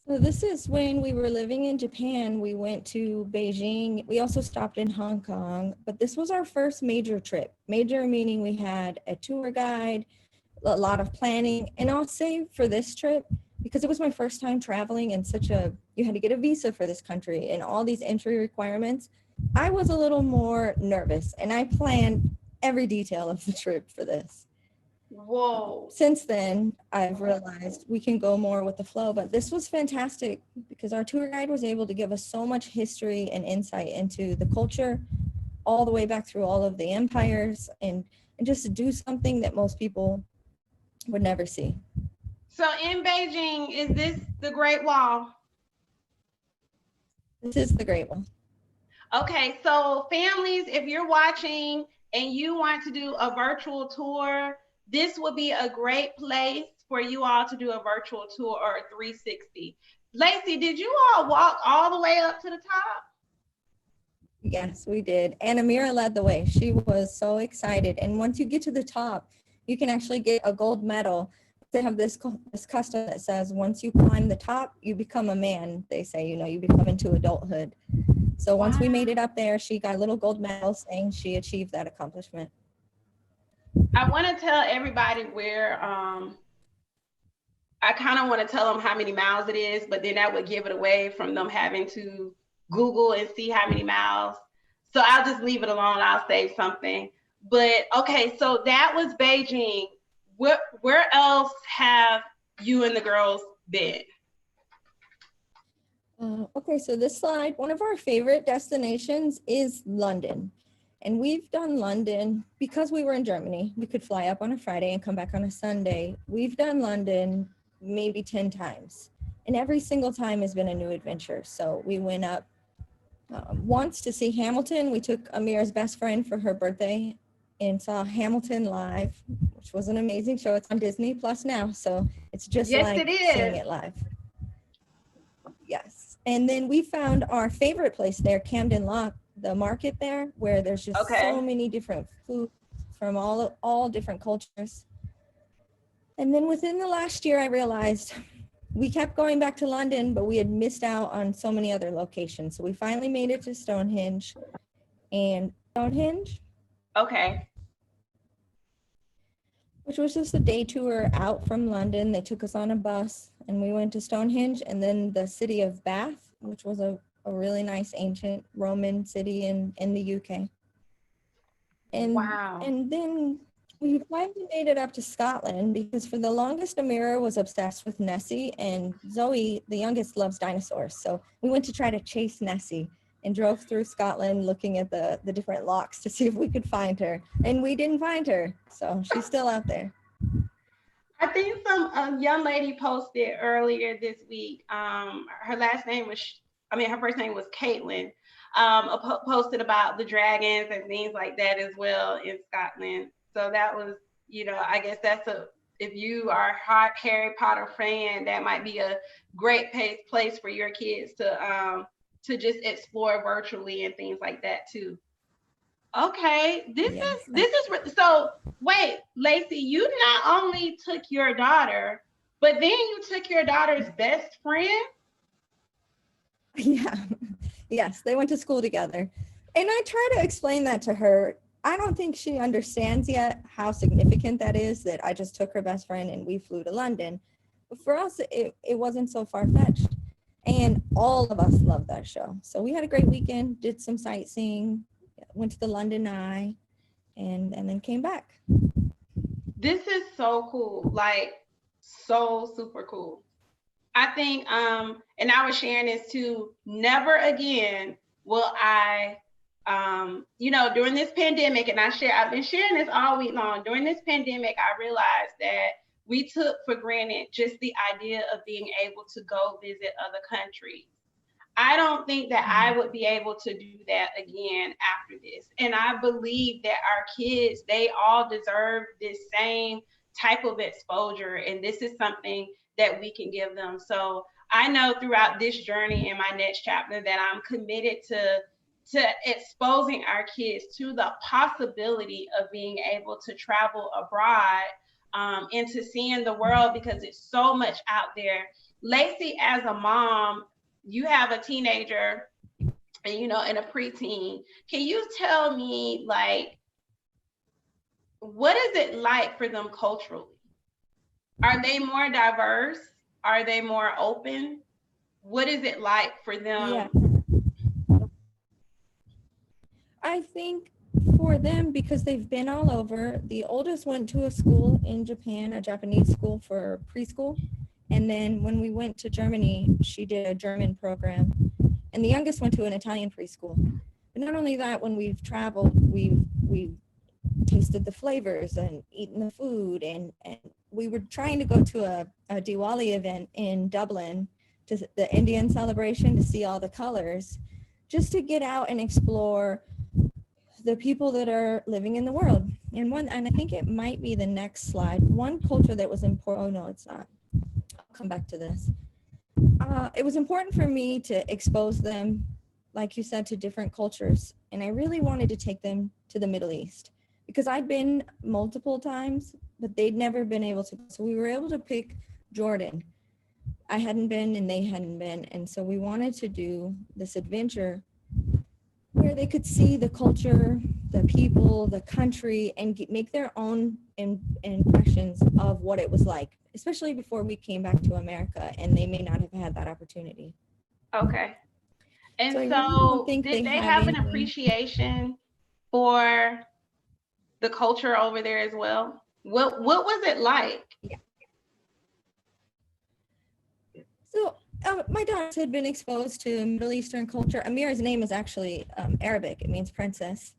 So this is when we were living in Japan. We went to Beijing. We also stopped in Hong Kong, but this was our first major trip. Major meaning we had a tour guide, a lot of planning. And I'll say for this trip, because it was my first time traveling in you had to get a visa for this country and all these entry requirements, I was a little more nervous and I planned every detail of the trip for this. Whoa. Since then, I've realized we can go more with the flow, but this was fantastic because our tour guide was able to give us so much history and insight into the culture all the way back through all of the empires and just to do something that most people would never see. So in Beijing, is this the Great Wall? This is the Great Wall. Okay, so families, if you're watching and you want to do a virtual tour, this would be a great place for you all to do a virtual tour or a 360. Lacey, did you all walk all the way up to the top? Yes, we did. And Amira led the way. She was so excited. And once you get to the top, you can actually get a gold medal. They have this custom that says once you climb the top, you become a man. They say, you become into adulthood. So once we made it up there, she got a little gold medal saying she achieved that accomplishment. I want to tell everybody where I kind of want to tell them how many miles it is, but then that would give it away from them having to Google and see how many miles. So I'll just leave it alone. I'll save something. But okay, so that was Beijing. Where else have you and the girls been? Okay, so this slide, one of our favorite destinations is London. And we've done London because we were in Germany. We could fly up on a Friday and come back on a Sunday. We've done London maybe 10 times. And every single time has been a new adventure. So we went up once to see Hamilton. We took Amira's best friend for her birthday and saw Hamilton live, which was an amazing show. It's on Disney Plus now. So it's just Yes, like it is. seeing it live. Yes. And then we found our favorite place there, Camden Lock, the market there, where there's just so many different foods from all different cultures. And then within the last year, I realized we kept going back to London, but we had missed out on so many other locations. So we finally made it to Stonehenge. And Stonehenge, Okay. which was just a day tour out from London. They took us on a bus and we went to Stonehenge, and then the city of Bath, which was a really nice ancient Roman city in the UK. And, wow. And then we finally made it up to Scotland because for the longest, Amira was obsessed with Nessie, and Zoe, the youngest, loves dinosaurs. So we went to try to chase Nessie and drove through Scotland looking at the different locks to see if we could find her. And we didn't find her. So she's still out there. I think some young lady posted earlier this week. Her last name was, her first name was Caitlin. Posted about the dragons and things like that as well in Scotland. So that was, I guess if you are a Harry Potter fan, that might be a great place for your kids to just explore virtually and things like that too. Okay, this is so. Wait, Lacey, you not only took your daughter, but then you took your daughter's best friend. Yeah, yes, they went to school together, and I try to explain that to her. I don't think she understands yet how significant that is, that I just took her best friend and we flew to London. But for us, it wasn't so far-fetched. And all of us loved that show. So we had a great weekend, did some sightseeing, went to the London Eye, and then came back. This is so cool, like so super cool. I think, and I was sharing this too, never again will I, during this pandemic, and I've been sharing this all week long. During this pandemic, I realized that we took for granted just the idea of being able to go visit other countries. I don't think that I would be able to do that again after this. And I believe that our kids, they all deserve this same type of exposure. And this is something that we can give them. So I know throughout this journey in my next chapter that I'm committed to exposing our kids to the possibility of being able to travel abroad, into seeing the world, because it's so much out there Lacey, as a mom, you have a teenager and and a preteen. Can you tell me, like, what is it like for them culturally? Are they more diverse? Are they more open? What is it like for Yeah, them? I think for them, because they've been all over, the oldest went to a school in Japan, a Japanese school for preschool. And then when we went to Germany, she did a German program. And the youngest went to an Italian preschool. But not only that, when we've traveled, we've tasted the flavors and eaten the food. And we were trying to go to a Diwali event in Dublin, to the Indian celebration, to see all the colors, just to get out and explore the people that are living in the world. And I think it might be the next slide. One culture that was important. Oh no, it's not. I'll come back to this. It was important for me to expose them, like you said, to different cultures. And I really wanted to take them to the Middle East because I'd been multiple times, but they'd never been able to. So we were able to pick Jordan. I hadn't been and they hadn't been. And so we wanted to do this adventure where they could see the culture, the people, the country, and make their own impressions of what it was like, especially before we came back to America, and they may not have had that opportunity. Okay. And So I really don't so think did they have have an any. appreciation for the culture over there as well? What was it like? Yeah. So my daughters had been exposed to Middle Eastern culture. Amira's name is actually Arabic. It means princess.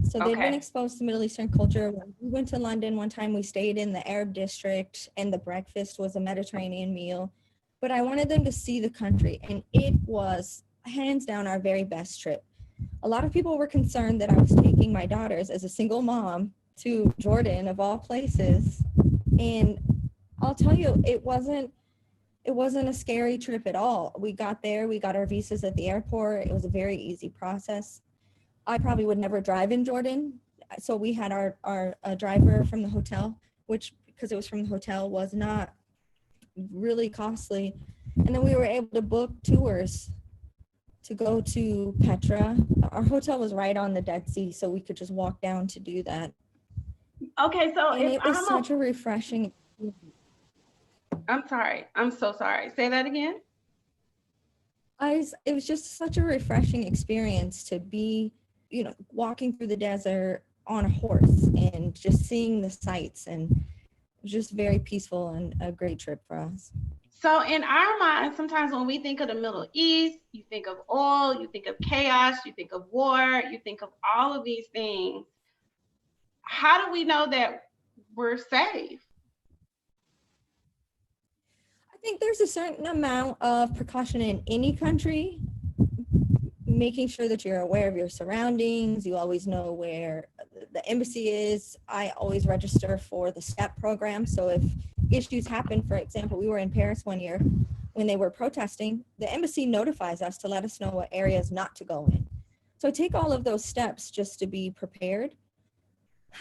So they'd been exposed to Middle Eastern culture. When we went to London one time, we stayed in the Arab district, and the breakfast was a Mediterranean meal. But I wanted them to see the country, and it was hands down our very best trip. A lot of people were concerned that I was taking my daughters as a single mom to Jordan, of all places. And I'll tell you, it wasn't a scary trip at all. We got there, we got our visas at the airport. It was a very easy process. I probably would never drive in Jordan. So we had our driver from the hotel, which, because it was from the hotel, was not really costly. And then we were able to book tours to go to Petra. Our hotel was right on the Dead Sea, so we could just walk down to do that. Okay, so and it was such a refreshing. I'm sorry. I'm so sorry. Say that again. It was just such a refreshing experience to be, walking through the desert on a horse and just seeing the sights, and it was just very peaceful and a great trip for us. So in our minds, sometimes when we think of the Middle East, you think of oil, you think of chaos, you think of war, you think of all of these things. How do we know that we're safe? I think there's a certain amount of precaution in any country, making sure that you're aware of your surroundings. You always know where the embassy is. I always register for the STEP program. So if issues happen, for example, we were in Paris one year when they were protesting, the embassy notifies us to let us know what areas not to go in. So I take all of those steps just to be prepared.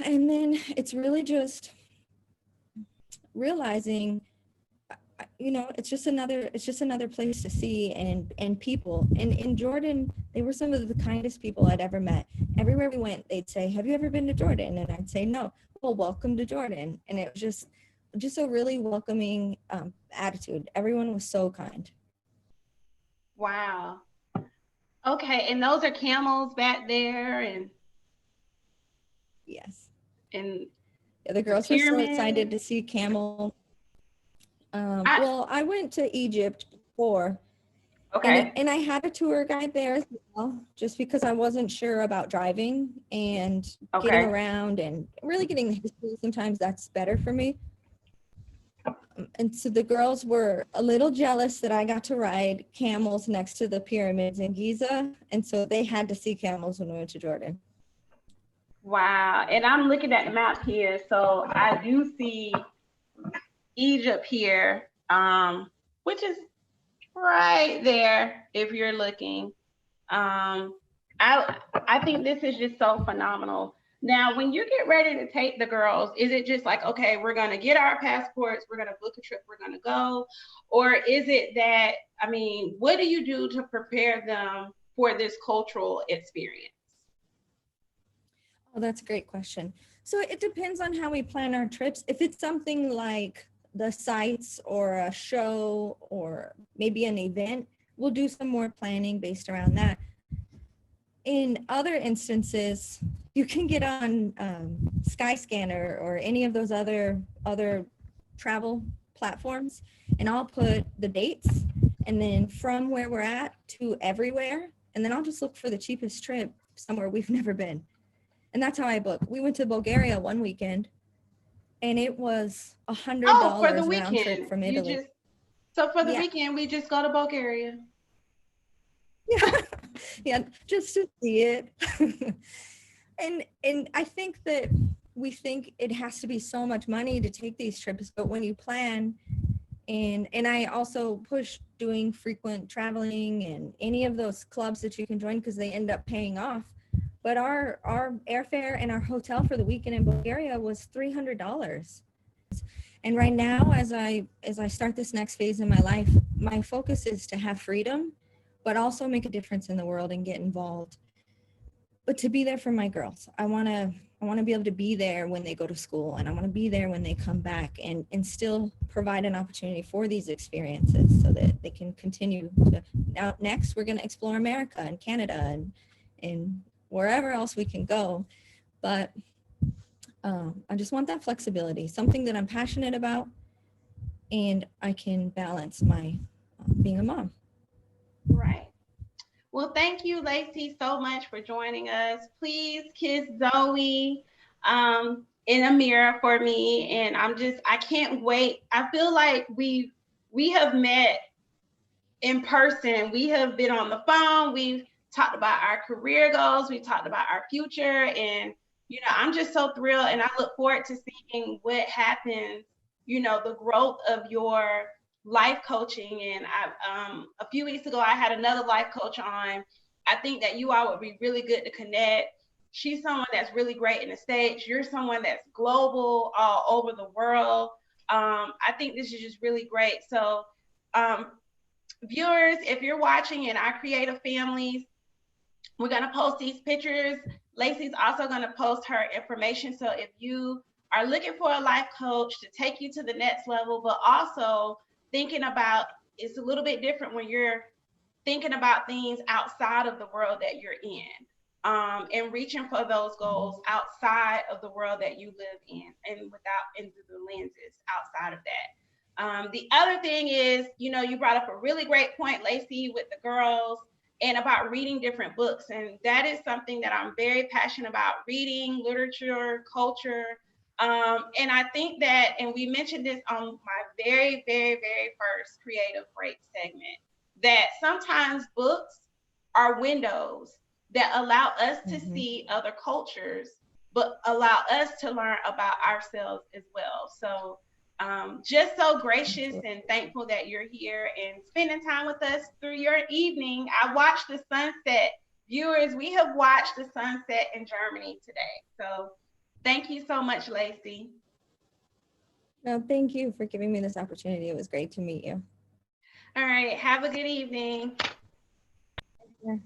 And then it's really just realizing, it's just another place to see and people. And in Jordan, they were some of the kindest people I'd ever met. Everywhere we went, they'd say, "Have you ever been to Jordan?" And I'd say, "No." "Well, welcome to Jordan." And it was just a really welcoming attitude. Everyone was so kind. Wow. Okay, and those are camels back there, and yes, and the girls were so excited to see camel. Well, I went to Egypt before. Okay. And I had a tour guide there as well, just because I wasn't sure about driving and getting around and really getting the history. Sometimes that's better for me. And so the girls were a little jealous that I got to ride camels next to the pyramids in Giza. And so they had to see camels when we went to Jordan. Wow. And I'm looking at the map here. So I do see Egypt here, which is right there if you're looking. I think this is just so phenomenal. Now, when you get ready to take the girls, is it just like, okay, we're going to get our passports, we're going to book a trip, we're going to go? Or is it that, I mean, what do you do to prepare them for this cultural experience? Oh, that's a great question. So it depends on how we plan our trips. If it's something like the sites or a show or maybe an event, we'll do some more planning based around that. In other instances, you can get on Skyscanner or any of those other travel platforms, and I'll put the dates and then from where we're at to everywhere, and then I'll just look for the cheapest trip somewhere we've never been. And that's how I book. We went to Bulgaria one weekend, and it was Oh, for the $100 round trip weekend. from You Italy. just, so for the Yeah, weekend, we just go to Bulgaria. yeah, yeah, just to see it. And I think that we think it has to be so much money to take these trips, but when you plan, and I also push doing frequent traveling and any of those clubs that you can join because they end up paying off. But our airfare and our hotel for the weekend in Bulgaria was $300. And right now, as I start this next phase in my life, my focus is to have freedom, but also make a difference in the world and get involved. But to be there for my girls, I want to be able to be there when they go to school, and I want to be there when they come back, and still provide an opportunity for these experiences so that they can continue to. Now next we're going to explore America and Canada and wherever else we can go. But I just want that flexibility, something that I'm passionate about, and I can balance my being a mom. Right. Well, thank you, Lacey, so much for joining us. Please kiss Zoe in a mirror for me. And I can't wait. I feel like we have met in person. We have been on the phone. We've talked about our career goals. We talked about our future. And, I'm just so thrilled. And I look forward to seeing what happens, the growth of your life coaching. And a few weeks ago, I had another life coach on. I think that you all would be really good to connect. She's someone that's really great in the States. You're someone that's global, all over the world. I think this is just really great. So, viewers, if you're watching in our creative families, we're going to post these pictures. Lacey's also going to post her information. So if you are looking for a life coach to take you to the next level, but also thinking about, it's a little bit different when you're thinking about things outside of the world that you're in, and reaching for those goals outside of the world that you live in, and without into the lenses outside of that. The other thing is, you brought up a really great point, Lacey, with the girls and about reading different books. And that is something that I'm very passionate about, reading, literature, culture. And I think that, and we mentioned this on my very, very, very first Creative Break segment, that sometimes books are windows that allow us to see other cultures, but allow us to learn about ourselves as well. So just so gracious and thankful that you're here and spending time with us through your evening. I watched the sunset. Viewers, we have watched the sunset in Germany today. So thank you so much, Lacey. No, thank you for giving me this opportunity. It was great to meet you. All right. Have a good evening. Yeah.